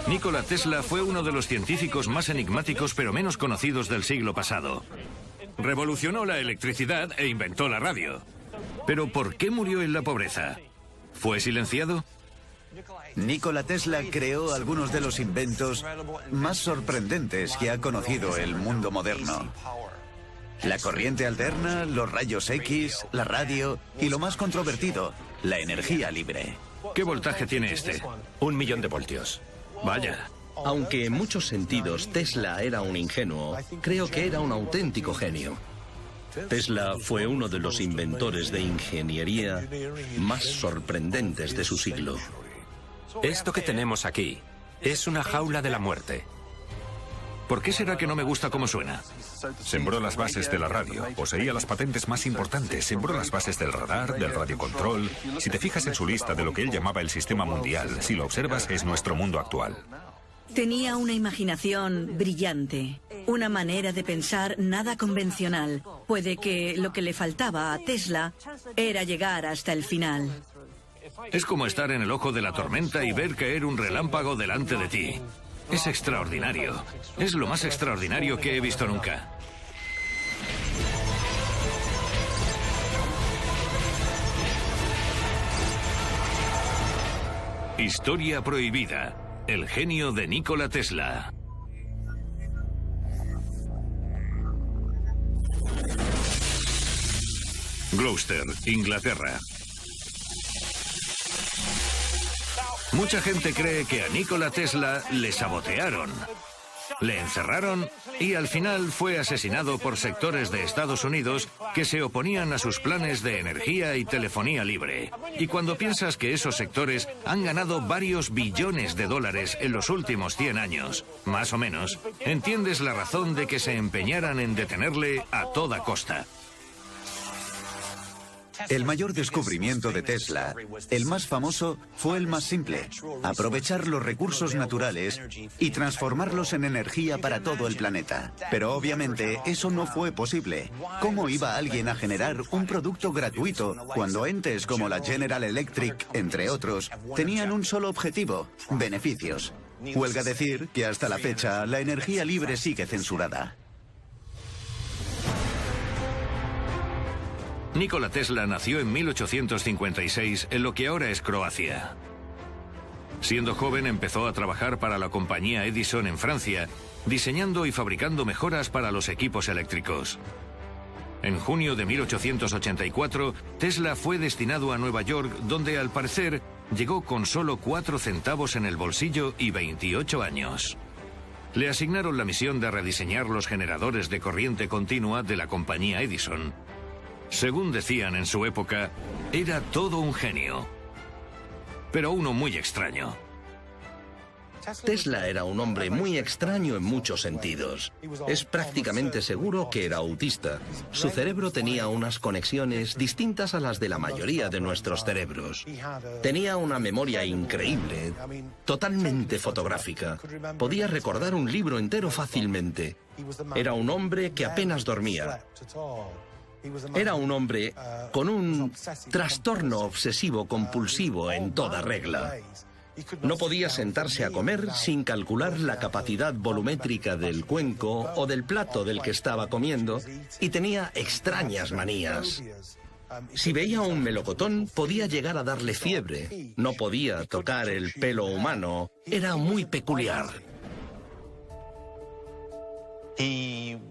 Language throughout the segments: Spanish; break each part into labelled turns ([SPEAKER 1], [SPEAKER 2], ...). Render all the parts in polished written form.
[SPEAKER 1] Nikola Tesla fue uno de los científicos más enigmáticos pero menos conocidos del siglo pasado. Revolucionó la electricidad e inventó la radio. Pero ¿por qué murió en la pobreza? ¿Fue silenciado?
[SPEAKER 2] Nikola Tesla creó algunos de los inventos más sorprendentes que ha conocido el mundo moderno. La corriente alterna, los rayos X, la radio y lo más controvertido, la energía libre.
[SPEAKER 1] ¿Qué voltaje tiene este?
[SPEAKER 3] 1.000.000 de voltios.
[SPEAKER 1] Vaya.
[SPEAKER 3] Aunque en muchos sentidos Tesla era un ingenuo, creo que era un auténtico genio. Tesla fue uno de los inventores de ingeniería más sorprendentes de su siglo.
[SPEAKER 4] Esto que tenemos aquí es una jaula de la muerte.
[SPEAKER 1] ¿Por qué será que no me gusta cómo suena?
[SPEAKER 5] Sembró las bases de la radio, poseía las patentes más importantes, sembró las bases del radar, del radiocontrol. Si te fijas en su lista de lo que él llamaba el sistema mundial, si lo observas, es nuestro mundo actual.
[SPEAKER 6] Tenía una imaginación brillante, una manera de pensar nada convencional. Puede que lo que le faltaba a Tesla era llegar hasta el final.
[SPEAKER 1] Es como estar en el ojo de la tormenta y ver caer un relámpago delante de ti. Es extraordinario. Es lo más extraordinario que he visto nunca. Historia prohibida. El genio de Nikola Tesla. Gloucester, Inglaterra. Mucha gente cree que a Nikola Tesla le sabotearon, le encerraron y al final fue asesinado por sectores de Estados Unidos que se oponían a sus planes de energía y telefonía libre. Y cuando piensas que esos sectores han ganado varios billones de dólares en los últimos 100 años, más o menos, entiendes la razón de que se empeñaran en detenerle a toda costa.
[SPEAKER 2] El mayor descubrimiento de Tesla, el más famoso, fue el más simple: aprovechar los recursos naturales y transformarlos en energía para todo el planeta. Pero obviamente eso no fue posible. ¿Cómo iba alguien a generar un producto gratuito cuando entes como la General Electric, entre otros, tenían un solo objetivo: beneficios? Huelga decir que hasta la fecha la energía libre sigue censurada.
[SPEAKER 1] Nikola Tesla nació en 1856 en lo que ahora es Croacia. Siendo joven empezó a trabajar para la compañía Edison en Francia, diseñando y fabricando mejoras para los equipos eléctricos. En junio de 1884, Tesla fue destinado a Nueva York, donde al parecer llegó con solo 4 centavos en el bolsillo y 28 años. Le asignaron la misión de rediseñar los generadores de corriente continua de la compañía Edison. Según decían en su época, era todo un genio, pero uno muy extraño.
[SPEAKER 3] Tesla era un hombre muy extraño en muchos sentidos. Es prácticamente seguro que era autista. Su cerebro tenía unas conexiones distintas a las de la mayoría de nuestros cerebros. Tenía una memoria increíble, totalmente fotográfica. Podía recordar un libro entero fácilmente. Era un hombre que apenas dormía. Era un hombre con un trastorno obsesivo compulsivo en toda regla. No podía sentarse a comer sin calcular la capacidad volumétrica del cuenco o del plato del que estaba comiendo, y tenía extrañas manías. Si veía un melocotón, podía llegar a darle fiebre. No podía tocar el pelo humano. Era muy peculiar.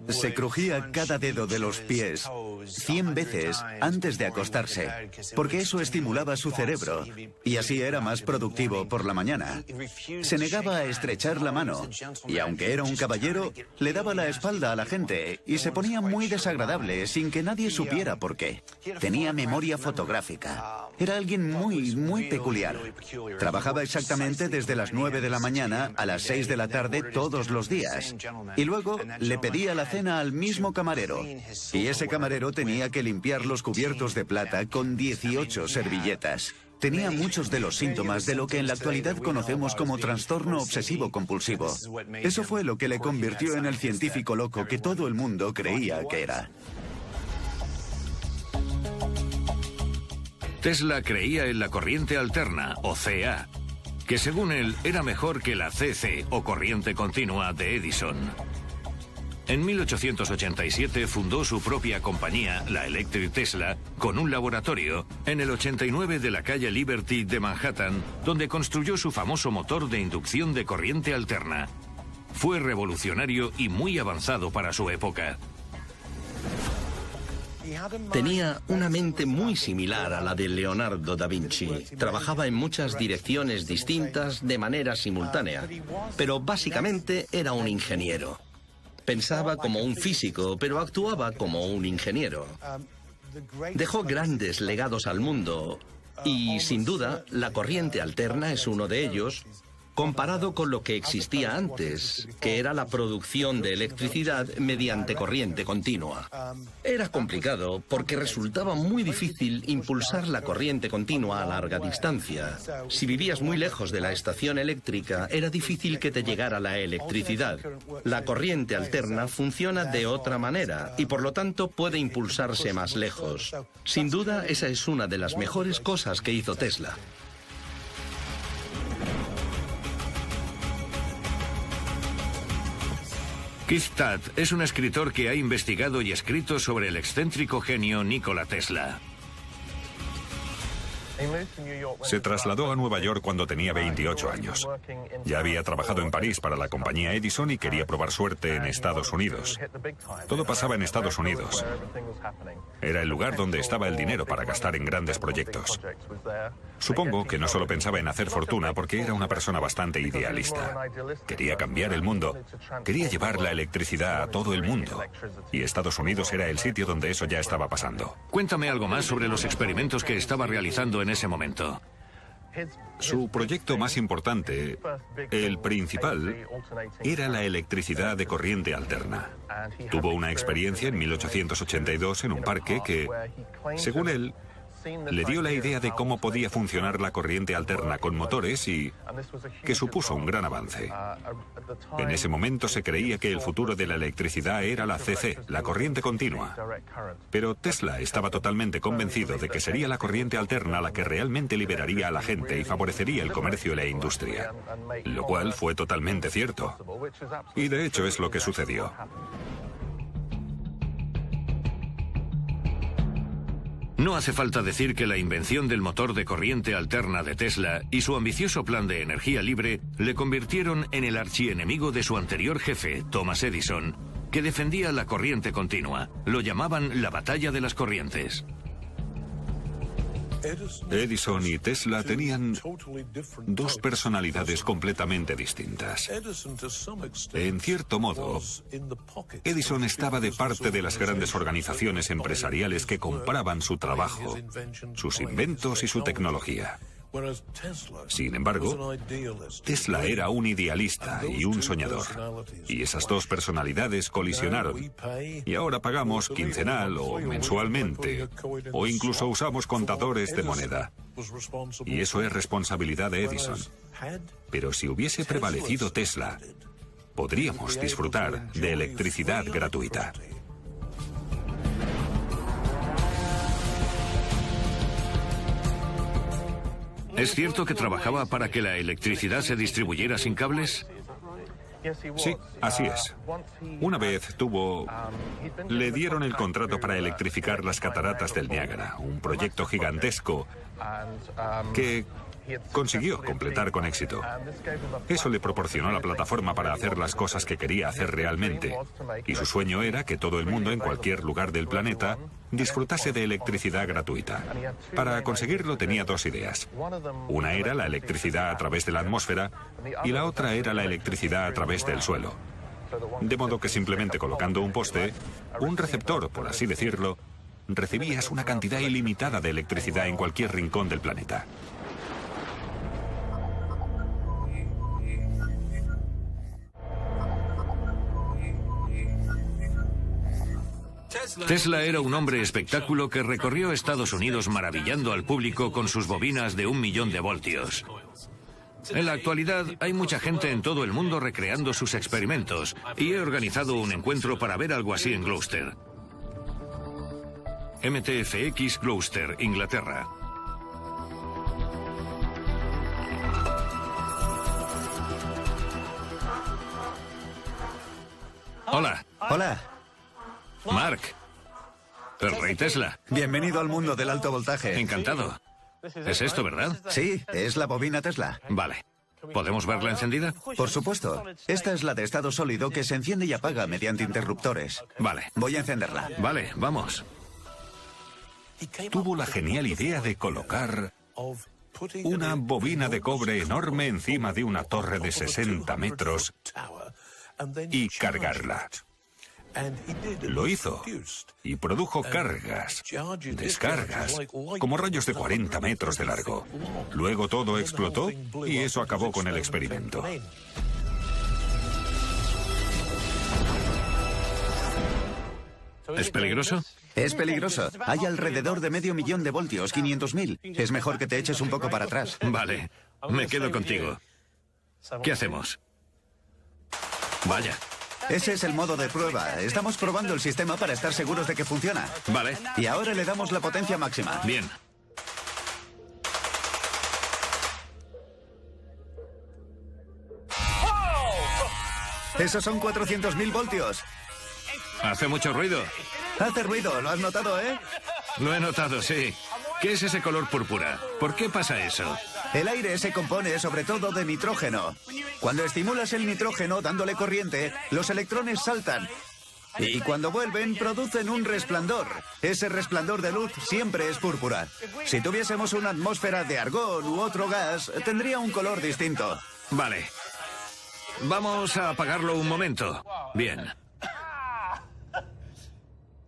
[SPEAKER 2] Se crujía cada dedo de los pies 100 veces antes de acostarse, porque eso estimulaba su cerebro, y así era más productivo por la mañana. Se negaba a estrechar la mano, y aunque era un caballero, le daba la espalda a la gente, y se ponía muy desagradable sin que nadie supiera por qué. Tenía memoria fotográfica. Era alguien muy peculiar. Trabajaba exactamente desde las 9 de la mañana a las 6 de la tarde todos los días, y luego le pedía la cena al mismo camarero, y ese camarero tenía que limpiar los cubiertos de plata con 18 servilletas. Tenía muchos de los síntomas de lo que en la actualidad conocemos como trastorno obsesivo-compulsivo. Eso fue lo que le convirtió en el científico loco que todo el mundo creía que era.
[SPEAKER 1] Tesla creía en la corriente alterna, o CA, que según él era mejor que la CC o corriente continua de Edison. En 1887 fundó su propia compañía, la Electric Tesla, con un laboratorio en el 89 de la calle Liberty de Manhattan, donde construyó su famoso motor de inducción de corriente alterna. Fue revolucionario y muy avanzado para su época.
[SPEAKER 3] Tenía una mente muy similar a la de Leonardo da Vinci. Trabajaba en muchas direcciones distintas de manera simultánea, pero básicamente era un ingeniero. Pensaba como un físico, pero actuaba como un ingeniero. Dejó grandes legados al mundo y, sin duda, la corriente alterna es uno de ellos, comparado con lo que existía antes, que era la producción de electricidad mediante corriente continua. Era complicado porque resultaba muy difícil impulsar la corriente continua a larga distancia. Si vivías muy lejos de la estación eléctrica, era difícil que te llegara la electricidad. La corriente alterna funciona de otra manera y por lo tanto puede impulsarse más lejos. Sin duda, esa es una de las mejores cosas que hizo Tesla.
[SPEAKER 1] Keith Tutt es un escritor que ha investigado y escrito sobre el excéntrico genio Nikola Tesla.
[SPEAKER 5] Se trasladó a Nueva York cuando tenía 28 años. Ya había trabajado en París para la compañía Edison y quería probar suerte en Estados Unidos. Todo pasaba en Estados Unidos. Era el lugar donde estaba el dinero para gastar en grandes proyectos. Supongo que no solo pensaba en hacer fortuna porque era una persona bastante idealista. Quería cambiar el mundo. Quería llevar la electricidad a todo el mundo. Y Estados Unidos era el sitio donde eso ya estaba pasando.
[SPEAKER 1] Cuéntame algo más sobre los experimentos que estaba realizando en ese momento.
[SPEAKER 5] Su proyecto más importante, el principal, era la electricidad de corriente alterna. Tuvo una experiencia en 1882 en un parque que, según él, le dio la idea de cómo podía funcionar la corriente alterna con motores y que supuso un gran avance. En ese momento se creía que el futuro de la electricidad era la CC, la corriente continua. Pero Tesla estaba totalmente convencido de que sería la corriente alterna la que realmente liberaría a la gente y favorecería el comercio y la industria. Lo cual fue totalmente cierto. Y de hecho es lo que sucedió.
[SPEAKER 1] No hace falta decir que la invención del motor de corriente alterna de Tesla y su ambicioso plan de energía libre le convirtieron en el archienemigo de su anterior jefe, Thomas Edison, que defendía la corriente continua. Lo llamaban la batalla de las corrientes.
[SPEAKER 5] Edison y Tesla tenían dos personalidades completamente distintas. En cierto modo, Edison estaba de parte de las grandes organizaciones empresariales que compraban su trabajo, sus inventos y su tecnología. Sin embargo, Tesla era un idealista y un soñador. Y esas dos personalidades colisionaron. Y ahora pagamos quincenal o mensualmente, o incluso usamos contadores de moneda. Y eso es responsabilidad de Edison. Pero si hubiese prevalecido Tesla, podríamos disfrutar de electricidad gratuita.
[SPEAKER 1] ¿Es cierto que trabajaba para que la electricidad se distribuyera sin cables?
[SPEAKER 5] Sí, así es. Una vez le dieron el contrato para electrificar las cataratas del Niágara, un proyecto gigantesco que consiguió completar con éxito. Eso le proporcionó la plataforma para hacer las cosas que quería hacer realmente. Y su sueño era que todo el mundo en cualquier lugar del planeta disfrutase de electricidad gratuita. Para conseguirlo tenía dos ideas. Una era la electricidad a través de la atmósfera y la otra era la electricidad a través del suelo. De modo que simplemente colocando un poste, un receptor, por así decirlo, recibías una cantidad ilimitada de electricidad en cualquier rincón del planeta.
[SPEAKER 1] Tesla era un hombre espectáculo que recorrió Estados Unidos maravillando al público con sus bobinas de 1 millón de voltios. En la actualidad hay mucha gente en todo el mundo recreando sus experimentos y he organizado un encuentro para ver algo así en Gloucester. MTFX Gloucester, Inglaterra. Hola.
[SPEAKER 2] Hola.
[SPEAKER 1] Mark. El rey Tesla.
[SPEAKER 2] Bienvenido al mundo del alto voltaje.
[SPEAKER 1] Encantado. ¿Es esto, verdad?
[SPEAKER 2] Sí, es la bobina Tesla.
[SPEAKER 1] Vale. ¿Podemos verla encendida?
[SPEAKER 2] Por supuesto. Esta es la de estado sólido que se enciende y apaga mediante interruptores.
[SPEAKER 1] Vale.
[SPEAKER 2] Voy a encenderla.
[SPEAKER 1] Vale, vamos.
[SPEAKER 5] Tuvo la genial idea de colocar una bobina de cobre enorme encima de una torre de 60 metros y cargarla. Lo hizo y produjo cargas, descargas, como rayos de 40 metros de largo. Luego todo explotó y eso acabó con el experimento.
[SPEAKER 1] ¿Es peligroso?
[SPEAKER 2] Es peligroso. Hay alrededor de 500.000 de voltios, 500.000. Es mejor que te eches un poco para atrás.
[SPEAKER 1] Vale. Me quedo contigo. ¿Qué hacemos? Vaya.
[SPEAKER 2] Ese es el modo de prueba. Estamos probando el sistema para estar seguros de que funciona.
[SPEAKER 1] Vale.
[SPEAKER 2] Y ahora le damos la potencia máxima.
[SPEAKER 1] Bien.
[SPEAKER 2] Esos son 400.000 voltios.
[SPEAKER 1] ¿Hace mucho ruido?
[SPEAKER 2] Hace ruido, ¿lo has notado, eh?
[SPEAKER 1] Lo he notado, sí. ¿Qué es ese color púrpura? ¿Por qué pasa eso?
[SPEAKER 2] El aire se compone sobre todo de nitrógeno. Cuando estimulas el nitrógeno dándole corriente, los electrones saltan. Y cuando vuelven, producen un resplandor. Ese resplandor de luz siempre es púrpura. Si tuviésemos una atmósfera de argón u otro gas, tendría un color distinto.
[SPEAKER 1] Vale. Vamos a apagarlo un momento. Bien.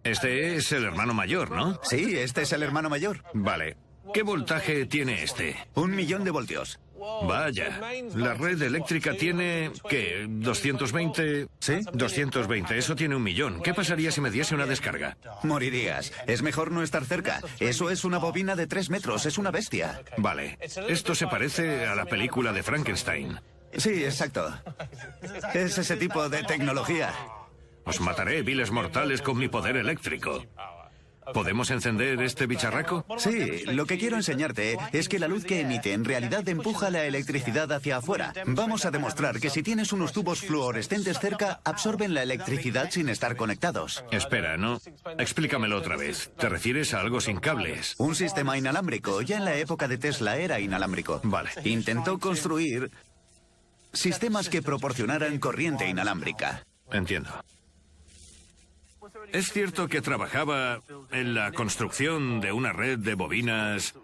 [SPEAKER 1] Este es el hermano mayor, ¿no?
[SPEAKER 2] Sí, este es el hermano mayor.
[SPEAKER 1] Vale. ¿Qué voltaje tiene este?
[SPEAKER 2] 1.000.000 de voltios.
[SPEAKER 1] Vaya. La red eléctrica tiene, ¿qué? ¿220?
[SPEAKER 2] ¿Sí?
[SPEAKER 1] 220. Eso tiene 1.000.000. ¿Qué pasaría si me diese una descarga?
[SPEAKER 2] Morirías. Es mejor no estar cerca. Eso es una bobina de 3 metros. Es una bestia.
[SPEAKER 1] Vale. Esto se parece a la película de Frankenstein.
[SPEAKER 2] Sí, exacto. Es ese tipo de tecnología.
[SPEAKER 1] Os mataré, viles mortales, con mi poder eléctrico. ¿Podemos encender este bicharraco?
[SPEAKER 2] Sí, lo que quiero enseñarte es que la luz que emite en realidad empuja la electricidad hacia afuera. Vamos a demostrar que si tienes unos tubos fluorescentes cerca, absorben la electricidad sin estar conectados.
[SPEAKER 1] Espera, ¿no? Explícamelo otra vez. ¿Te refieres a algo sin cables?
[SPEAKER 2] Un sistema inalámbrico. Ya en la época de Tesla era inalámbrico.
[SPEAKER 1] Vale.
[SPEAKER 2] Intentó construir sistemas que proporcionaran corriente inalámbrica.
[SPEAKER 1] Entiendo. ¿Es cierto que trabajaba en la construcción de una red de bobinas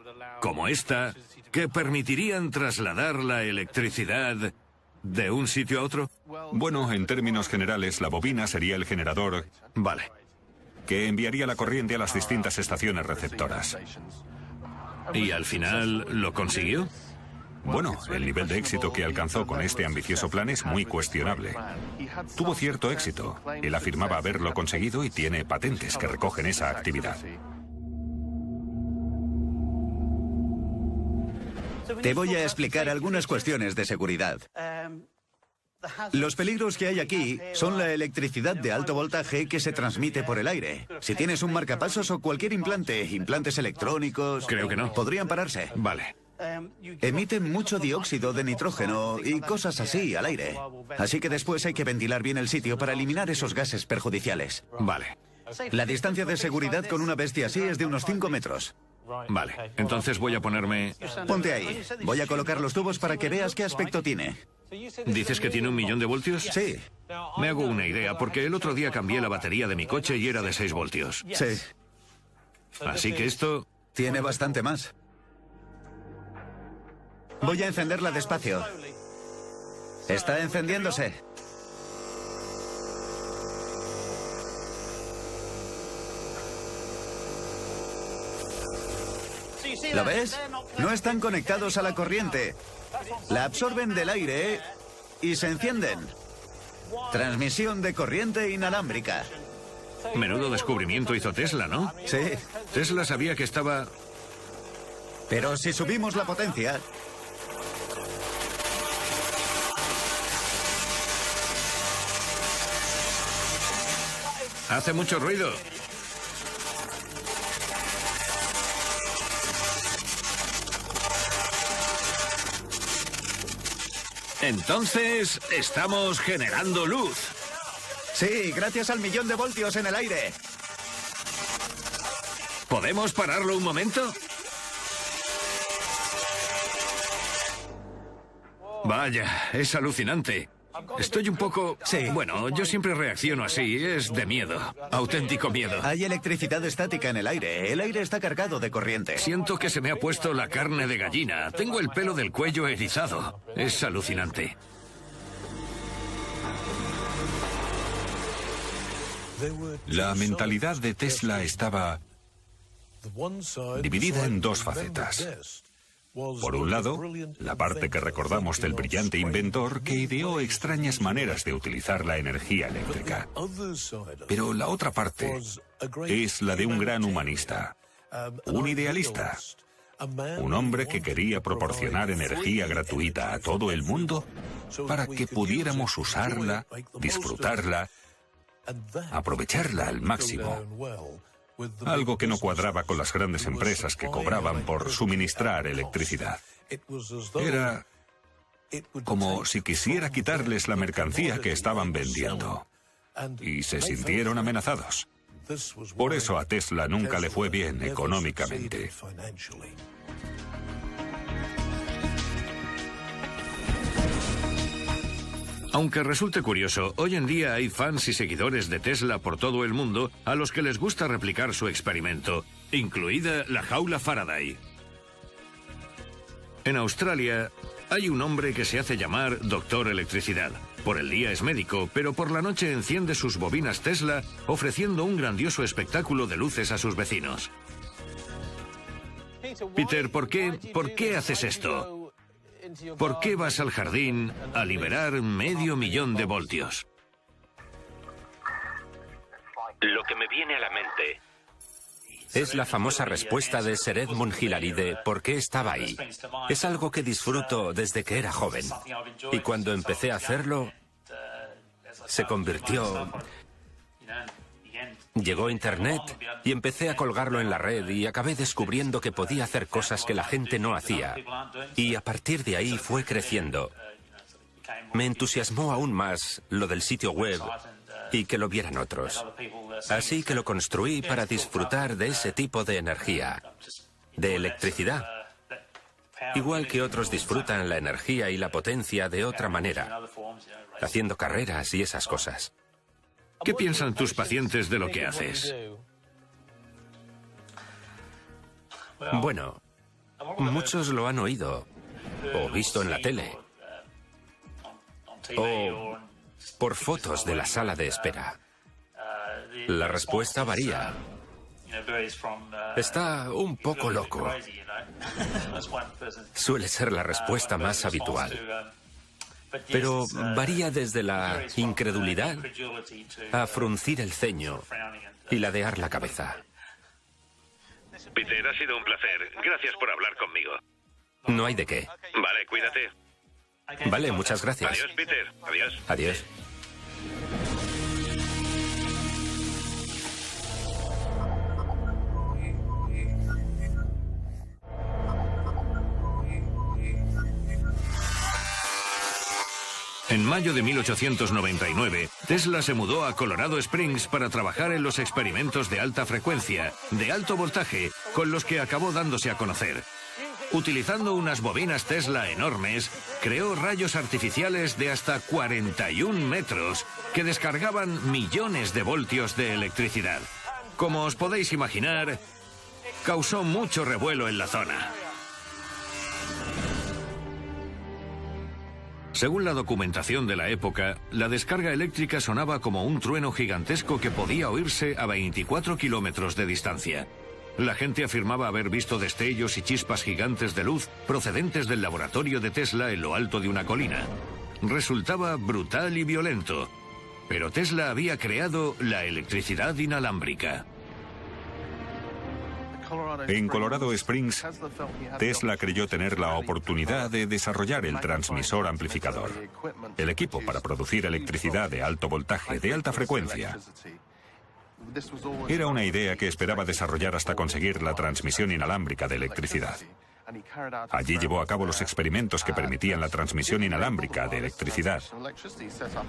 [SPEAKER 1] como esta que permitirían trasladar la electricidad de un sitio a otro?
[SPEAKER 5] Bueno, en términos generales, la bobina sería el generador
[SPEAKER 1] Vale.
[SPEAKER 5] que enviaría la corriente a las distintas estaciones receptoras.
[SPEAKER 1] ¿Y al final lo consiguió?
[SPEAKER 5] Bueno, el nivel de éxito que alcanzó con este ambicioso plan es muy cuestionable. Tuvo cierto éxito. Él afirmaba haberlo conseguido y tiene patentes que recogen esa actividad.
[SPEAKER 2] Te voy a explicar algunas cuestiones de seguridad. Los peligros que hay aquí son la electricidad de alto voltaje que se transmite por el aire. Si tienes un marcapasos o cualquier implante, implantes electrónicos...
[SPEAKER 1] Creo que no.
[SPEAKER 2] Podrían pararse.
[SPEAKER 1] Vale.
[SPEAKER 2] Emiten mucho dióxido de nitrógeno y cosas así al aire. Así que después hay que ventilar bien el sitio para eliminar esos gases perjudiciales.
[SPEAKER 1] Vale.
[SPEAKER 2] La distancia de seguridad con una bestia así es de unos 5 metros.
[SPEAKER 1] Vale. Entonces voy a ponerme...
[SPEAKER 2] Ponte ahí. Voy a colocar los tubos para que veas qué aspecto tiene.
[SPEAKER 1] ¿Dices que tiene 1.000.000 de voltios?
[SPEAKER 2] Sí,
[SPEAKER 1] Me hago una idea, porque el otro día cambié la batería de mi coche y era de 6 voltios.
[SPEAKER 2] sí.
[SPEAKER 1] Así que esto...
[SPEAKER 2] Tiene bastante más. Voy a encenderla despacio. Está encendiéndose. ¿Lo ves? No están conectados a la corriente. La absorben del aire y se encienden. Transmisión de corriente inalámbrica.
[SPEAKER 1] Menudo descubrimiento hizo Tesla, ¿no?
[SPEAKER 2] Sí,
[SPEAKER 1] Tesla sabía que estaba...
[SPEAKER 2] pero si subimos la potencia...
[SPEAKER 1] Hace mucho ruido. Entonces, estamos generando luz.
[SPEAKER 2] Sí, gracias al 1.000.000 de voltios en el aire.
[SPEAKER 1] ¿Podemos pararlo un momento? Vaya, es alucinante. Estoy un poco...
[SPEAKER 2] Sí.
[SPEAKER 1] Bueno, yo siempre reacciono así, es de miedo. Auténtico miedo.
[SPEAKER 2] Hay electricidad estática en el aire. El aire está cargado de corriente.
[SPEAKER 1] Siento que se me ha puesto la carne de gallina. Tengo el pelo del cuello erizado. Es alucinante.
[SPEAKER 5] La mentalidad de Tesla estaba dividida en dos facetas. Por un lado, la parte que recordamos del brillante inventor que ideó extrañas maneras de utilizar la energía eléctrica. Pero la otra parte es la de un gran humanista, un idealista, un hombre que quería proporcionar energía gratuita a todo el mundo para que pudiéramos usarla, disfrutarla, aprovecharla al máximo. Algo que no cuadraba con las grandes empresas que cobraban por suministrar electricidad. Era como si quisiera quitarles la mercancía que estaban vendiendo. Y se sintieron amenazados. Por eso a Tesla nunca le fue bien económicamente.
[SPEAKER 1] Aunque resulte curioso, hoy en día hay fans y seguidores de Tesla por todo el mundo a los que les gusta replicar su experimento, incluida la jaula Faraday. En Australia hay un hombre que se hace llamar Doctor Electricidad. Por el día es médico, pero por la noche enciende sus bobinas Tesla, ofreciendo un grandioso espectáculo de luces a sus vecinos. Peter, ¿por qué haces esto? ¿Por qué vas al jardín a liberar 500.000 de voltios?
[SPEAKER 4] Lo que me viene a la mente es la famosa respuesta de Sir Edmund Hillary de ¿por qué estaba ahí? Es algo que disfruto desde que era joven. Y cuando empecé a hacerlo, se convirtió... Llegó Internet y empecé a colgarlo en la red y acabé descubriendo que podía hacer cosas que la gente no hacía. Y a partir de ahí fue creciendo. Me entusiasmó aún más lo del sitio web y que lo vieran otros. Así que lo construí para disfrutar de ese tipo de energía, de electricidad. Igual que otros disfrutan la energía y la potencia de otra manera, haciendo carreras y esas cosas.
[SPEAKER 1] ¿Qué piensan tus pacientes de lo que haces?
[SPEAKER 4] Bueno, muchos lo han oído, o visto en la tele, o por fotos de la sala de espera. La respuesta varía. Está un poco loco. Suele ser la respuesta más habitual. Pero varía desde la incredulidad a fruncir el ceño y ladear la cabeza.
[SPEAKER 1] Peter, ha sido un placer. Gracias por hablar conmigo.
[SPEAKER 4] No hay de qué.
[SPEAKER 1] Vale, cuídate.
[SPEAKER 4] Vale, muchas gracias.
[SPEAKER 1] Adiós, Peter. Adiós.
[SPEAKER 4] Adiós.
[SPEAKER 1] En mayo de 1899, Tesla se mudó a Colorado Springs para trabajar en los experimentos de alta frecuencia, de alto voltaje, con los que acabó dándose a conocer. Utilizando unas bobinas Tesla enormes, creó rayos artificiales de hasta 41 metros que descargaban millones de voltios de electricidad. Como os podéis imaginar, causó mucho revuelo en la zona. Según la documentación de la época, la descarga eléctrica sonaba como un trueno gigantesco que podía oírse a 24 kilómetros de distancia. La gente afirmaba haber visto destellos y chispas gigantes de luz procedentes del laboratorio de Tesla en lo alto de una colina. Resultaba brutal y violento, pero Tesla había creado la electricidad inalámbrica.
[SPEAKER 5] En Colorado Springs, Tesla creyó tener la oportunidad de desarrollar el transmisor amplificador, el equipo para producir electricidad de alto voltaje, de alta frecuencia. Era una idea que esperaba desarrollar hasta conseguir la transmisión inalámbrica de electricidad. Allí llevó a cabo los experimentos que permitían la transmisión inalámbrica de electricidad.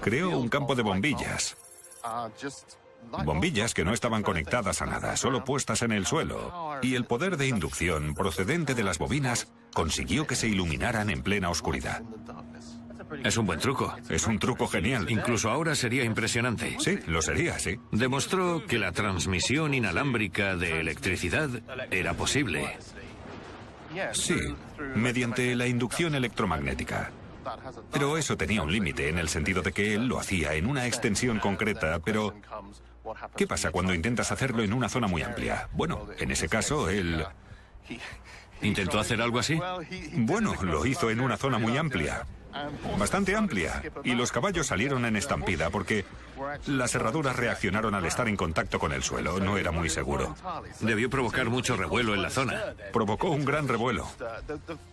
[SPEAKER 5] Creó un campo de bombillas, Bombillas que no estaban conectadas a nada, solo puestas en el suelo. Y el poder de inducción procedente de las bobinas consiguió que se iluminaran en plena oscuridad.
[SPEAKER 1] Es un buen truco.
[SPEAKER 5] Es un truco genial.
[SPEAKER 1] Incluso ahora sería impresionante.
[SPEAKER 5] Sí, lo sería, sí.
[SPEAKER 1] Demostró que la transmisión inalámbrica de electricidad era posible.
[SPEAKER 5] Sí, mediante la inducción electromagnética. Pero eso tenía un límite, en el sentido de que él lo hacía en una extensión concreta, pero ¿qué pasa cuando intentas hacerlo en una zona muy amplia? Bueno, en ese caso, él...
[SPEAKER 1] ¿Intentó hacer algo así?
[SPEAKER 5] Bueno, lo hizo en una zona muy amplia. Bastante amplia. Y los caballos salieron en estampida porque las herraduras reaccionaron al estar en contacto con el suelo. No era muy seguro.
[SPEAKER 1] Debió provocar mucho revuelo en la zona.
[SPEAKER 5] Provocó un gran revuelo.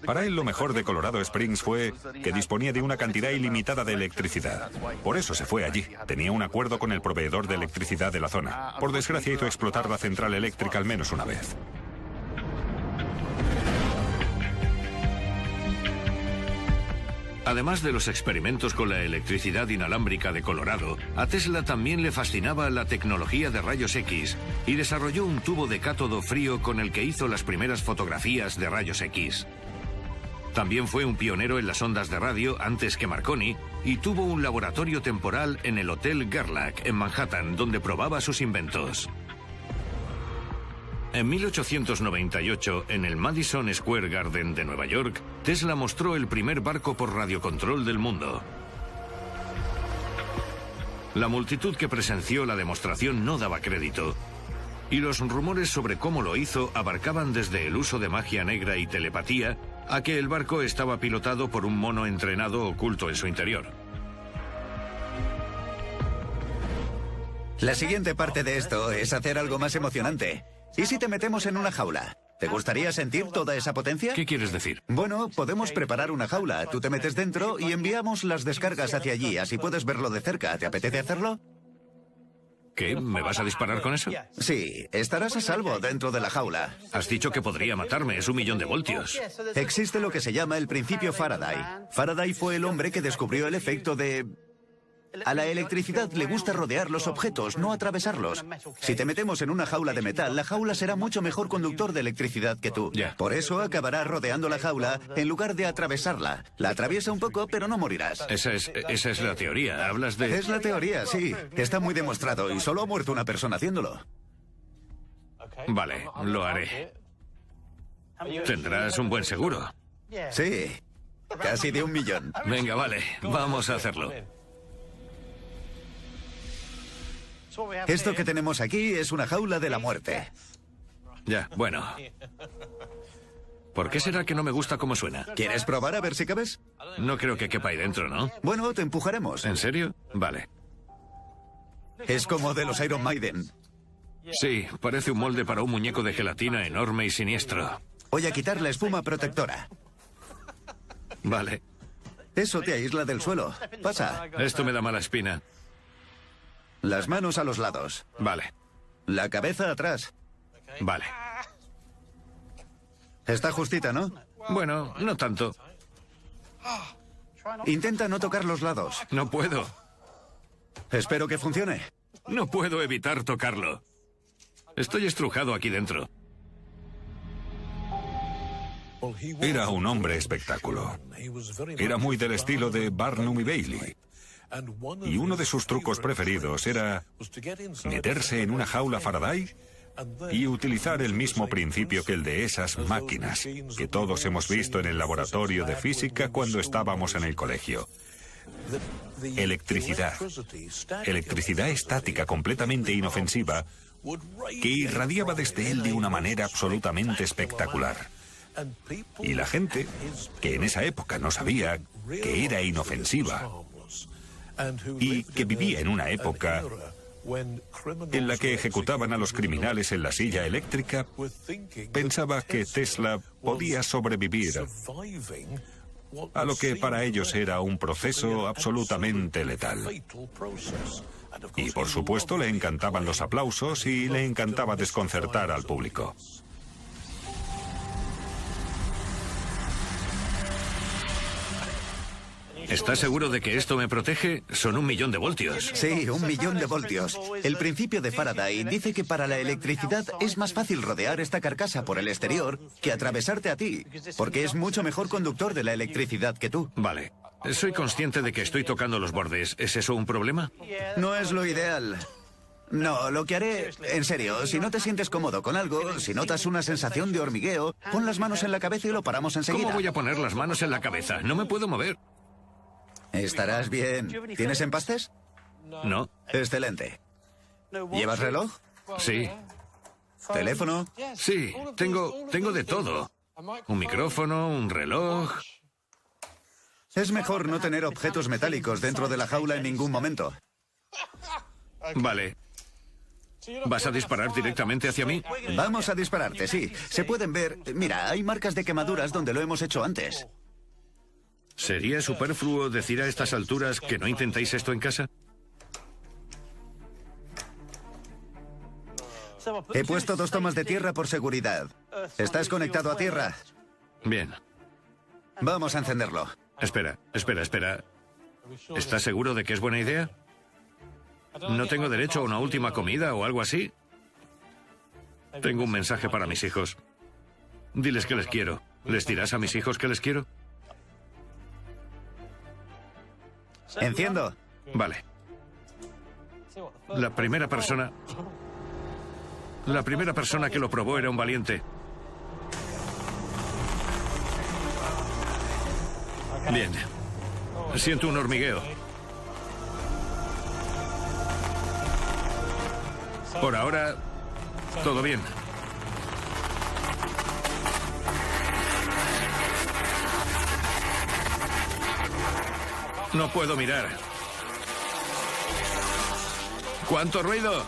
[SPEAKER 5] Para él lo mejor de Colorado Springs fue que disponía de una cantidad ilimitada de electricidad. Por eso se fue allí. Tenía un acuerdo con el proveedor de electricidad de la zona. Por desgracia hizo explotar la central eléctrica al menos una vez.
[SPEAKER 1] Además de los experimentos con la electricidad inalámbrica de Colorado, a Tesla también le fascinaba la tecnología de rayos X y desarrolló un tubo de cátodo frío con el que hizo las primeras fotografías de rayos X. También fue un pionero en las ondas de radio antes que Marconi y tuvo un laboratorio temporal en el Hotel Gerlach en Manhattan donde probaba sus inventos. En 1898, en el Madison Square Garden de Nueva York, Tesla mostró el primer barco por radiocontrol del mundo. La multitud que presenció la demostración no daba crédito, y los rumores sobre cómo lo hizo abarcaban desde el uso de magia negra y telepatía a que el barco estaba pilotado por un mono entrenado oculto en su interior.
[SPEAKER 2] La siguiente parte de esto es hacer algo más emocionante. ¿Y si te metemos en una jaula? ¿Te gustaría sentir toda esa potencia?
[SPEAKER 1] ¿Qué quieres decir?
[SPEAKER 2] Bueno, podemos preparar una jaula. Tú te metes dentro y enviamos las descargas hacia allí. Así puedes verlo de cerca. ¿Te apetece hacerlo?
[SPEAKER 1] ¿Qué? ¿Me vas a disparar con eso?
[SPEAKER 2] Sí, estarás a salvo dentro de la jaula.
[SPEAKER 1] Has dicho que podría matarme. Es 1.000.000 de voltios.
[SPEAKER 2] Existe lo que se llama el principio Faraday. Faraday fue el hombre que descubrió el efecto de... A la electricidad le gusta rodear los objetos, no atravesarlos. Si te metemos en una jaula de metal, la jaula será mucho mejor conductor de electricidad que tú.
[SPEAKER 1] Ya.
[SPEAKER 2] Por eso acabará rodeando la jaula en lugar de atravesarla. La atraviesa un poco, pero no morirás.
[SPEAKER 1] Esa es la teoría. Hablas de...
[SPEAKER 2] Es la teoría, sí. Está muy demostrado y solo ha muerto una persona haciéndolo.
[SPEAKER 1] Vale, lo haré. Tendrás un buen seguro.
[SPEAKER 2] Sí, casi de 1.000.000.
[SPEAKER 1] Venga, vale, vamos a hacerlo.
[SPEAKER 2] Esto que tenemos aquí es una jaula de la muerte.
[SPEAKER 1] Ya, bueno. ¿Por qué será que no me gusta cómo suena?
[SPEAKER 2] ¿Quieres probar a ver si cabes?
[SPEAKER 1] No creo que quepa ahí dentro, ¿no?
[SPEAKER 2] Bueno, te empujaremos.
[SPEAKER 1] ¿En serio? Vale.
[SPEAKER 2] Es como de los Iron Maiden.
[SPEAKER 1] Sí, parece un molde para un muñeco de gelatina enorme y siniestro.
[SPEAKER 2] Voy a quitar la espuma protectora.
[SPEAKER 1] Vale.
[SPEAKER 2] Eso te aísla del suelo. Pasa.
[SPEAKER 1] Esto me da mala espina.
[SPEAKER 2] Las manos a los lados.
[SPEAKER 1] Vale.
[SPEAKER 2] La cabeza atrás.
[SPEAKER 1] Vale.
[SPEAKER 2] Está justita, ¿no?
[SPEAKER 1] Bueno, no tanto.
[SPEAKER 2] Intenta no tocar los lados.
[SPEAKER 1] No puedo.
[SPEAKER 2] Espero que funcione.
[SPEAKER 1] No puedo evitar tocarlo. Estoy estrujado aquí dentro.
[SPEAKER 5] Era un hombre espectáculo. Era muy del estilo de Barnum y Bailey. Y uno de sus trucos preferidos era meterse en una jaula Faraday y utilizar el mismo principio que el de esas máquinas que todos hemos visto en el laboratorio de física cuando estábamos en el colegio. Electricidad. Electricidad estática completamente inofensiva que irradiaba desde él de una manera absolutamente espectacular. Y la gente, que en esa época no sabía que era inofensiva, y que vivía en una época en la que ejecutaban a los criminales en la silla eléctrica, pensaba que Tesla podía sobrevivir a lo que para ellos era un proceso absolutamente letal. Y por supuesto le encantaban los aplausos y le encantaba desconcertar al público.
[SPEAKER 1] ¿Estás seguro de que esto me protege? Son 1.000.000 de voltios.
[SPEAKER 2] Sí, 1.000.000 de voltios. El principio de Faraday dice que para la electricidad es más fácil rodear esta carcasa por el exterior que atravesarte a ti, porque es mucho mejor conductor de la electricidad que tú.
[SPEAKER 1] Vale. Soy consciente de que estoy tocando los bordes. ¿Es eso un problema?
[SPEAKER 2] No es lo ideal. No, lo que haré, en serio, si no te sientes cómodo con algo, si notas una sensación de hormigueo, pon las manos en la cabeza y lo paramos enseguida.
[SPEAKER 1] ¿Cómo voy a poner las manos en la cabeza? No me puedo mover.
[SPEAKER 2] Estarás bien. ¿Tienes empastes?
[SPEAKER 1] No.
[SPEAKER 2] Excelente. ¿Llevas reloj?
[SPEAKER 1] Sí.
[SPEAKER 2] ¿Teléfono?
[SPEAKER 1] Sí, tengo de todo. Un micrófono, un reloj.
[SPEAKER 2] Es mejor no tener objetos metálicos dentro de la jaula en ningún momento.
[SPEAKER 1] Vale. ¿Vas a disparar directamente hacia mí?
[SPEAKER 2] Vamos a dispararte, sí. Se pueden ver... Mira, hay marcas de quemaduras donde lo hemos hecho antes.
[SPEAKER 1] ¿Sería superfluo decir a estas alturas que no intentéis esto en casa?
[SPEAKER 2] He puesto 2 tomas de tierra por seguridad. ¿Estás conectado a tierra?
[SPEAKER 1] Bien.
[SPEAKER 2] Vamos a encenderlo.
[SPEAKER 1] Espera. ¿Estás seguro de que es buena idea? ¿No tengo derecho a una última comida o algo así? Tengo un mensaje para mis hijos. Diles que les quiero. ¿Les dirás a mis hijos que les quiero?
[SPEAKER 2] Enciendo.
[SPEAKER 1] Vale. La primera persona que lo probó era un valiente. Bien. Siento un hormigueo. Por ahora, todo bien. No puedo mirar. ¿Cuánto ruido?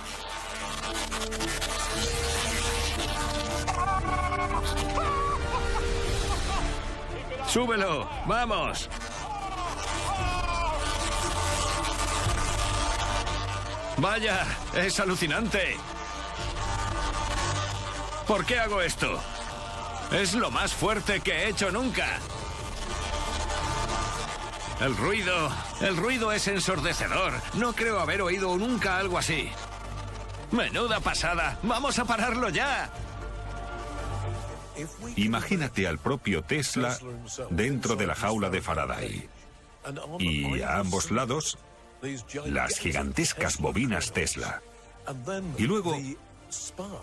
[SPEAKER 1] ¡Súbelo! ¡Vamos! ¡Vaya! ¡Es alucinante! ¿Por qué hago esto? Es lo más fuerte que he hecho nunca. El ruido es ensordecedor. No creo haber oído nunca algo así. ¡Menuda pasada! ¡Vamos a pararlo ya!
[SPEAKER 5] Imagínate al propio Tesla dentro de la jaula de Faraday. Y a ambos lados, las gigantescas bobinas Tesla. Y luego,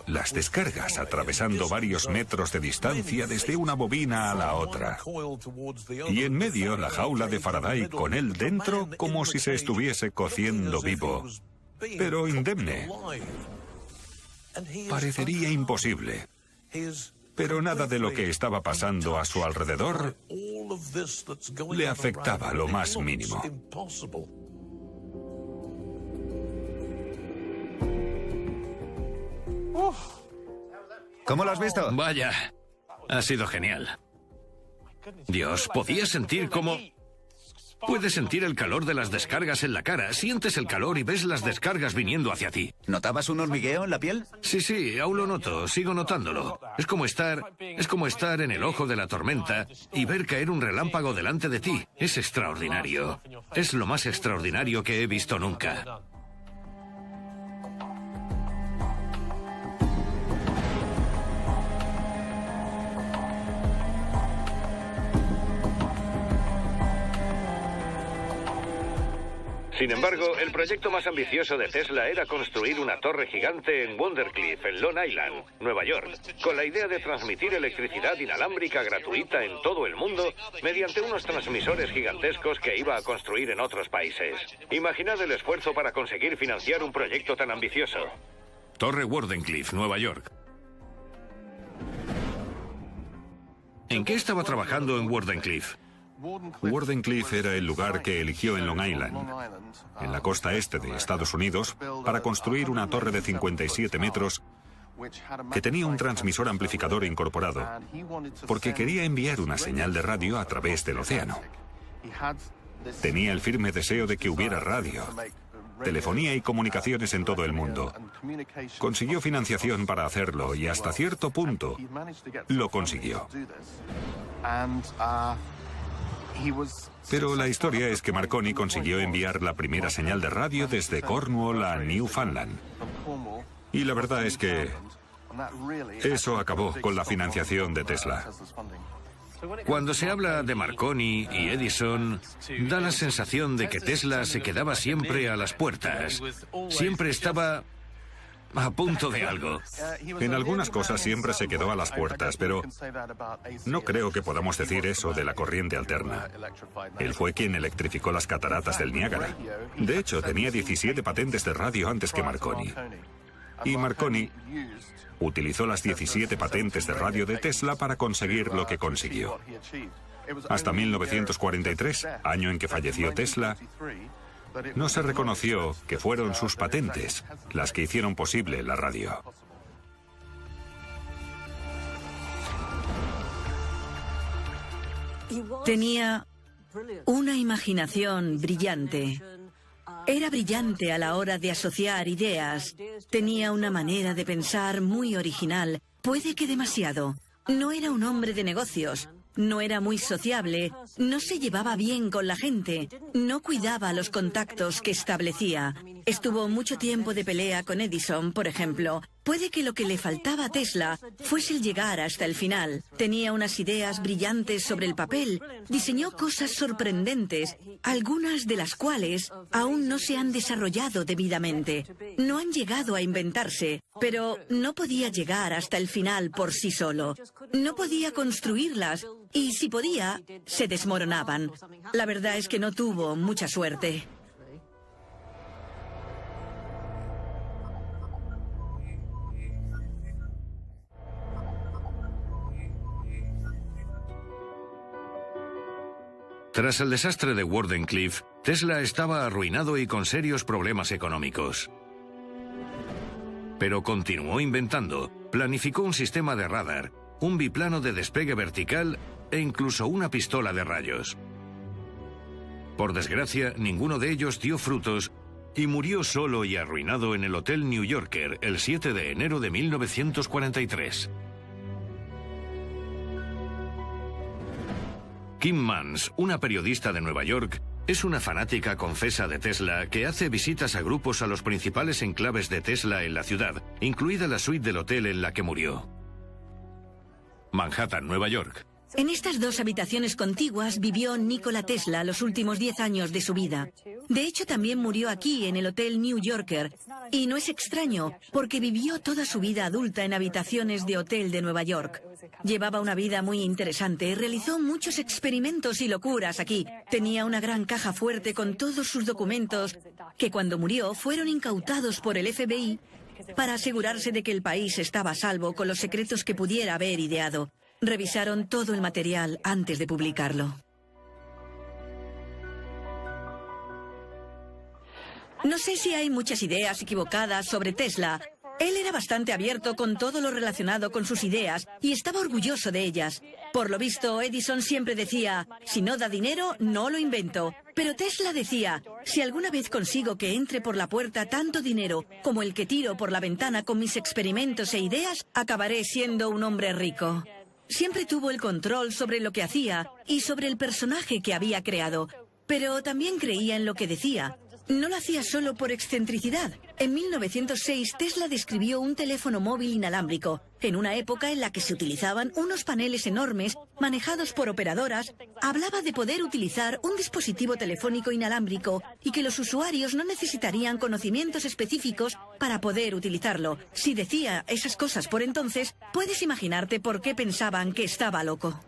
[SPEAKER 5] las descargas atravesando varios metros de distancia desde una bobina a la otra. Y en medio, la jaula de Faraday con él dentro como si se estuviese cociendo vivo. Pero indemne. Parecería imposible. Pero nada de lo que estaba pasando a su alrededor le afectaba lo más mínimo.
[SPEAKER 2] ¿Cómo lo has visto?
[SPEAKER 1] Vaya, ha sido genial. Dios, podía sentir cómo... Puedes sentir el calor de las descargas en la cara, sientes el calor y ves las descargas viniendo hacia ti.
[SPEAKER 2] ¿Notabas un hormigueo en la piel?
[SPEAKER 1] Sí, aún lo noto, sigo notándolo. Es como estar en el ojo de la tormenta y ver caer un relámpago delante de ti. Es extraordinario. Es lo más extraordinario que he visto nunca. Sin embargo, el proyecto más ambicioso de Tesla era construir una torre gigante en Wondercliff, en Long Island, Nueva York, con la idea de transmitir electricidad inalámbrica gratuita en todo el mundo mediante unos transmisores gigantescos que iba a construir en otros países. Imaginad el esfuerzo para conseguir financiar un proyecto tan ambicioso. Torre Wardenclyffe, Nueva York. ¿En qué estaba trabajando en Wardenclyffe?
[SPEAKER 5] Wardenclyffe era el lugar que eligió en Long Island, en la costa este de Estados Unidos, para construir una torre de 57 metros que tenía un transmisor amplificador incorporado, porque quería enviar una señal de radio a través del océano. Tenía el firme deseo de que hubiera radio, telefonía y comunicaciones en todo el mundo. Consiguió financiación para hacerlo y hasta cierto punto lo consiguió. Pero la historia es que Marconi consiguió enviar la primera señal de radio desde Cornwall a Newfoundland. Y la verdad es que eso acabó con la financiación de Tesla.
[SPEAKER 1] Cuando se habla de Marconi y Edison, da la sensación de que Tesla se quedaba siempre a las puertas. Siempre estaba a punto de algo.
[SPEAKER 5] En algunas cosas siempre se quedó a las puertas, pero no creo que podamos decir eso de la corriente alterna. Él fue quien electrificó las cataratas del Niágara. De hecho, tenía 17 patentes de radio antes que Marconi. Y Marconi utilizó las 17 patentes de radio de Tesla para conseguir lo que consiguió. Hasta 1943, año en que falleció Tesla, no se reconoció que fueron sus patentes las que hicieron posible la radio.
[SPEAKER 6] Tenía una imaginación brillante. Era brillante a la hora de asociar ideas. Tenía una manera de pensar muy original, puede que demasiado. No era un hombre de negocios. No era muy sociable, no se llevaba bien con la gente, no cuidaba los contactos que establecía. Estuvo mucho tiempo de pelea con Edison, por ejemplo. Puede que lo que le faltaba a Tesla fuese el llegar hasta el final. Tenía unas ideas brillantes sobre el papel, diseñó cosas sorprendentes, algunas de las cuales aún no se han desarrollado debidamente. No han llegado a inventarse, pero no podía llegar hasta el final por sí solo. No podía construirlas y si podía, se desmoronaban. La verdad es que no tuvo mucha suerte.
[SPEAKER 1] Tras el desastre de Wardenclyffe, Tesla estaba arruinado y con serios problemas económicos. Pero continuó inventando, planificó un sistema de radar, un biplano de despegue vertical e incluso una pistola de rayos. Por desgracia, ninguno de ellos dio frutos y murió solo y arruinado en el Hotel New Yorker el 7 de enero de 1943. Kim Mans, una periodista de Nueva York, es una fanática confesa de Tesla que hace visitas a grupos a los principales enclaves de Tesla en la ciudad, incluida la suite del hotel en la que murió. Manhattan, Nueva York.
[SPEAKER 6] En estas dos habitaciones contiguas vivió Nikola Tesla los últimos 10 años de su vida. De hecho, también murió aquí, en el Hotel New Yorker. Y no es extraño, porque vivió toda su vida adulta en habitaciones de hotel de Nueva York. Llevaba una vida muy interesante, realizó muchos experimentos y locuras aquí. Tenía una gran caja fuerte con todos sus documentos, que cuando murió fueron incautados por el FBI para asegurarse de que el país estaba a salvo con los secretos que pudiera haber ideado. Revisaron todo el material antes de publicarlo. No sé si hay muchas ideas equivocadas sobre Tesla. Él era bastante abierto con todo lo relacionado con sus ideas y estaba orgulloso de ellas. Por lo visto, Edison siempre decía, si no da dinero, no lo invento. Pero Tesla decía, si alguna vez consigo que entre por la puerta tanto dinero como el que tiro por la ventana con mis experimentos e ideas, acabaré siendo un hombre rico. Siempre tuvo el control sobre lo que hacía y sobre el personaje que había creado, pero también creía en lo que decía. No lo hacía solo por excentricidad. En 1906, Tesla describió un teléfono móvil inalámbrico, en una época en la que se utilizaban unos paneles enormes manejados por operadoras. Hablaba de poder utilizar un dispositivo telefónico inalámbrico y que los usuarios no necesitarían conocimientos específicos para poder utilizarlo. Si decía esas cosas por entonces, puedes imaginarte por qué pensaban que estaba loco.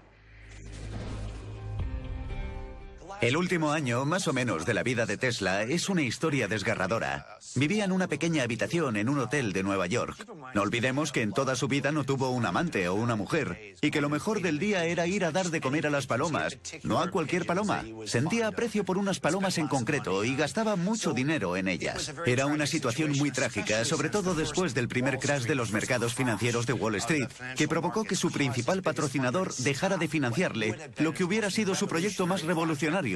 [SPEAKER 2] El último año, más o menos, de la vida de Tesla es una historia desgarradora. Vivía en una pequeña habitación en un hotel de Nueva York. No olvidemos que en toda su vida no tuvo un amante o una mujer, y que lo mejor del día era ir a dar de comer a las palomas. No a cualquier paloma. Sentía aprecio por unas palomas en concreto y gastaba mucho dinero en ellas. Era una situación muy trágica, sobre todo después del primer crash de los mercados financieros de Wall Street, que provocó que su principal patrocinador dejara de financiarle lo que hubiera sido su proyecto más revolucionario,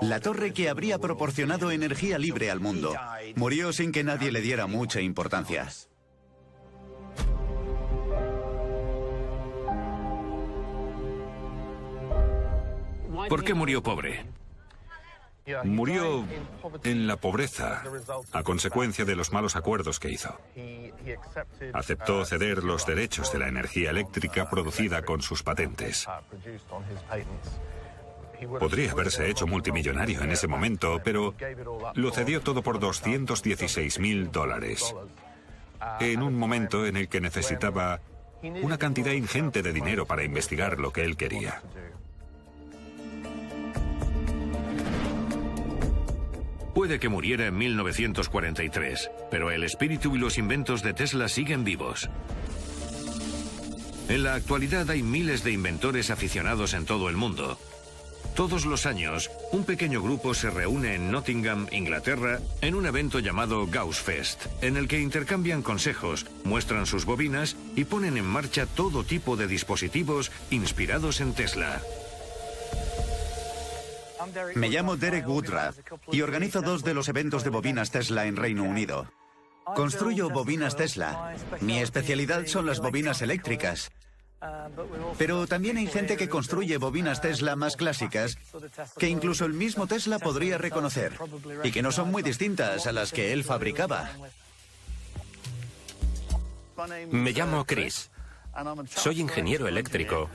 [SPEAKER 2] la torre que habría proporcionado energía libre al mundo. Murió sin que nadie le diera mucha importancia.
[SPEAKER 1] ¿Por qué murió pobre?
[SPEAKER 5] Murió en la pobreza a consecuencia de los malos acuerdos que hizo. Aceptó ceder los derechos de la energía eléctrica producida con sus patentes. Podría haberse hecho multimillonario en ese momento, pero lo cedió todo por $216.000, en un momento en el que necesitaba una cantidad ingente de dinero para investigar lo que él quería.
[SPEAKER 1] Puede que muriera en 1943, pero el espíritu y los inventos de Tesla siguen vivos. En la actualidad hay miles de inventores aficionados en todo el mundo. Todos los años, un pequeño grupo se reúne en Nottingham, Inglaterra, en un evento llamado Gauss Fest, en el que intercambian consejos, muestran sus bobinas y ponen en marcha todo tipo de dispositivos inspirados en Tesla.
[SPEAKER 2] Me llamo Derek Woodruff y organizo 2 de los eventos de bobinas Tesla en Reino Unido. Construyo bobinas Tesla. Mi especialidad son las bobinas eléctricas. Pero también hay gente que construye bobinas Tesla más clásicas que incluso el mismo Tesla podría reconocer y que no son muy distintas a las que él fabricaba.
[SPEAKER 4] Me llamo Chris. Soy ingeniero eléctrico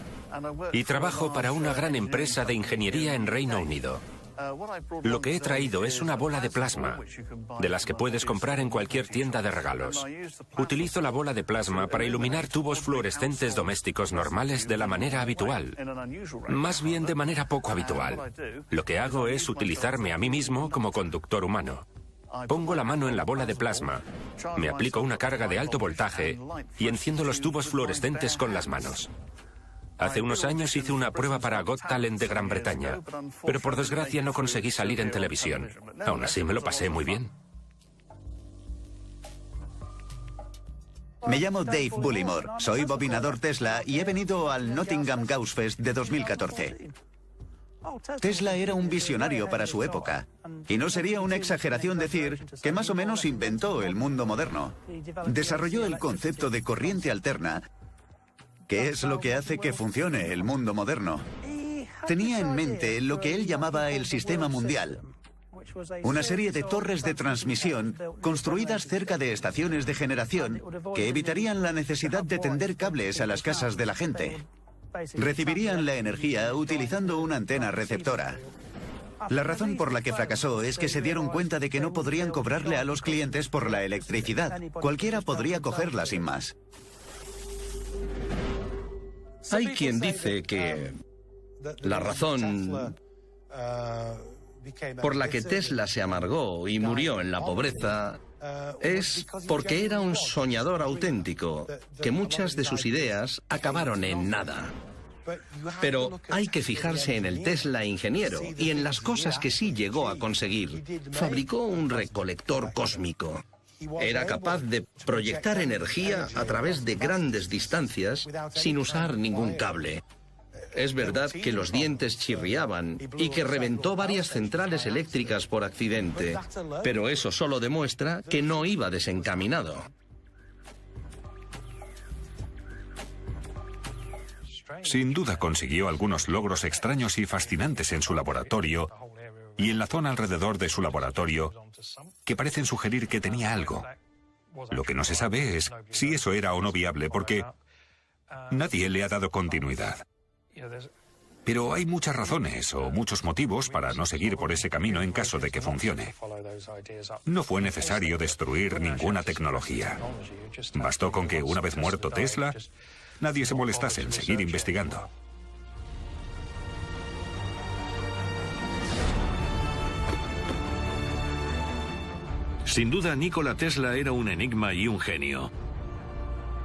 [SPEAKER 4] y trabajo para una gran empresa de ingeniería en Reino Unido. Lo que he traído es una bola de plasma, de las que puedes comprar en cualquier tienda de regalos. Utilizo la bola de plasma para iluminar tubos fluorescentes domésticos normales de la manera habitual. Más bien de manera poco habitual. Lo que hago es utilizarme a mí mismo como conductor humano. Pongo la mano en la bola de plasma, me aplico una carga de alto voltaje y enciendo los tubos fluorescentes con las manos. Hace unos años hice una prueba para Got Talent de Gran Bretaña, pero por desgracia no conseguí salir en televisión. Aún así me lo pasé muy bien.
[SPEAKER 2] Me llamo Dave Bullimore, soy bobinador Tesla y he venido al Nottingham Gauss Fest de 2014. Tesla era un visionario para su época, y no sería una exageración decir que más o menos inventó el mundo moderno. Desarrolló el concepto de corriente alterna, que es lo que hace que funcione el mundo moderno. Tenía en mente lo que él llamaba el sistema mundial, una serie de torres de transmisión construidas cerca de estaciones de generación que evitarían la necesidad de tender cables a las casas de la gente. Recibirían la energía utilizando una antena receptora. La razón por la que fracasó es que se dieron cuenta de que no podrían cobrarle a los clientes por la electricidad. Cualquiera podría cogerla sin más.
[SPEAKER 3] Hay quien dice que la razón por la que Tesla se amargó y murió en la pobreza es porque era un soñador auténtico, que muchas de sus ideas acabaron en nada. Pero hay que fijarse en el Tesla ingeniero y en las cosas que sí llegó a conseguir. Fabricó un recolector cósmico. Era capaz de proyectar energía a través de grandes distancias sin usar ningún cable. Es verdad que los dientes chirriaban y que reventó varias centrales eléctricas por accidente, pero eso solo demuestra que no iba desencaminado.
[SPEAKER 5] Sin duda consiguió algunos logros extraños y fascinantes en su laboratorio y en la zona alrededor de su laboratorio que parecen sugerir que tenía algo. Lo que no se sabe es si eso era o no viable porque nadie le ha dado continuidad. Pero hay muchas razones o muchos motivos para no seguir por ese camino en caso de que funcione. No fue necesario destruir ninguna tecnología. Bastó con que, una vez muerto Tesla, nadie se molestase en seguir investigando.
[SPEAKER 1] Sin duda, Nikola Tesla era un enigma y un genio.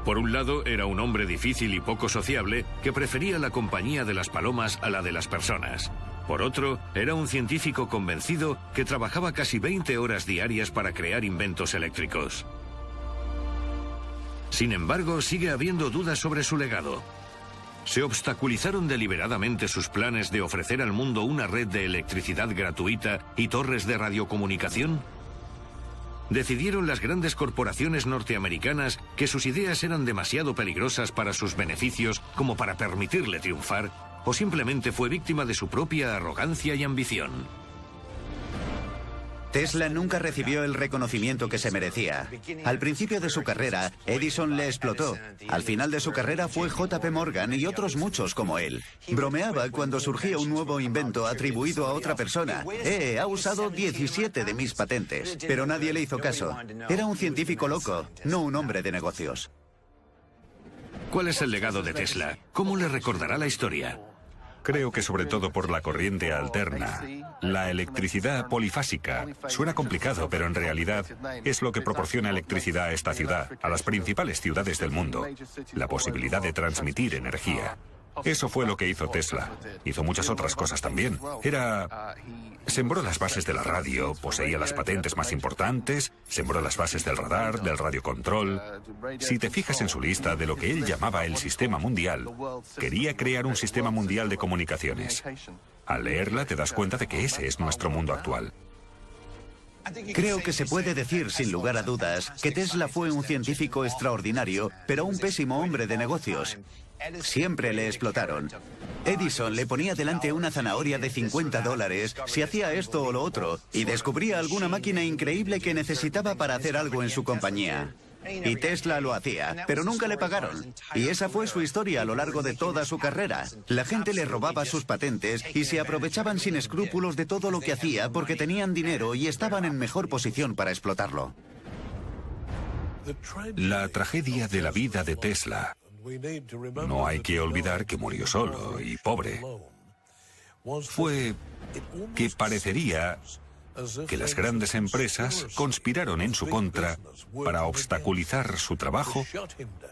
[SPEAKER 1] Por un lado, era un hombre difícil y poco sociable que prefería la compañía de las palomas a la de las personas. Por otro, era un científico convencido que trabajaba casi 20 horas diarias para crear inventos eléctricos. Sin embargo, sigue habiendo dudas sobre su legado. ¿Se obstaculizaron deliberadamente sus planes de ofrecer al mundo una red de electricidad gratuita y torres de radiocomunicación? ¿Decidieron las grandes corporaciones norteamericanas que sus ideas eran demasiado peligrosas para sus beneficios como para permitirle triunfar? o simplemente fue víctima de su propia arrogancia y ambición.
[SPEAKER 2] Tesla nunca recibió el reconocimiento que se merecía. Al principio de su carrera, Edison le explotó. Al final de su carrera fue JP Morgan y otros muchos como él. Bromeaba cuando surgía un nuevo invento atribuido a otra persona. Ha usado 17 de mis patentes. Pero nadie le hizo caso. Era un científico loco, no un hombre de negocios.
[SPEAKER 1] ¿Cuál es el legado de Tesla? ¿Cómo le recordará la historia?
[SPEAKER 5] Creo que sobre todo por la corriente alterna. La electricidad polifásica. Suena complicado, pero en realidad es lo que proporciona electricidad a esta ciudad, a las principales ciudades del mundo. La posibilidad de transmitir energía. Eso fue lo que hizo Tesla. Hizo muchas otras cosas también. Sembró las bases de la radio, poseía las patentes más importantes, sembró las bases del radar, del radiocontrol. Si te fijas en su lista de lo que él llamaba el sistema mundial, quería crear un sistema mundial de comunicaciones. Al leerla te das cuenta de que ese es nuestro mundo actual.
[SPEAKER 2] Creo que se puede decir sin lugar a dudas que Tesla fue un científico extraordinario, pero un pésimo hombre de negocios. Siempre le explotaron. Edison le ponía delante una zanahoria de $50 si hacía esto o lo otro, y descubría alguna máquina increíble que necesitaba para hacer algo en su compañía. Y Tesla lo hacía, pero nunca le pagaron. Y esa fue su historia a lo largo de toda su carrera. La gente le robaba sus patentes y se aprovechaban sin escrúpulos de todo lo que hacía porque tenían dinero y estaban en mejor posición para explotarlo.
[SPEAKER 5] La tragedia de la vida de Tesla. No hay que olvidar que murió solo y pobre. Fue que parecería que las grandes empresas conspiraron en su contra para obstaculizar su trabajo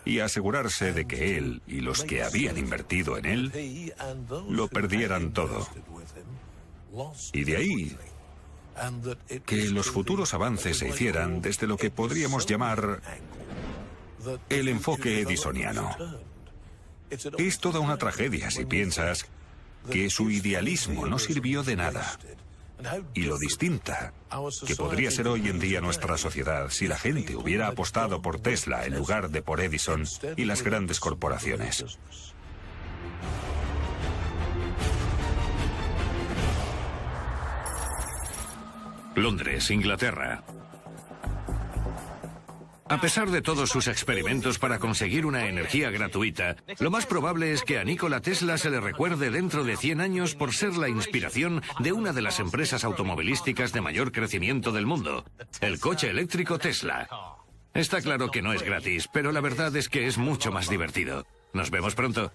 [SPEAKER 5] y asegurarse de que él y los que habían invertido en él lo perdieran todo. Y de ahí que los futuros avances se hicieran desde lo que podríamos llamar el enfoque edisoniano. Es toda una tragedia si piensas que su idealismo no sirvió de nada. Y lo distinta que podría ser hoy en día nuestra sociedad si la gente hubiera apostado por Tesla en lugar de por Edison y las grandes corporaciones.
[SPEAKER 1] Londres, Inglaterra. A pesar de todos sus experimentos para conseguir una energía gratuita, lo más probable es que a Nikola Tesla se le recuerde dentro de 100 años por ser la inspiración de una de las empresas automovilísticas de mayor crecimiento del mundo, el coche eléctrico Tesla. Está claro que no es gratis, pero la verdad es que es mucho más divertido. Nos vemos pronto.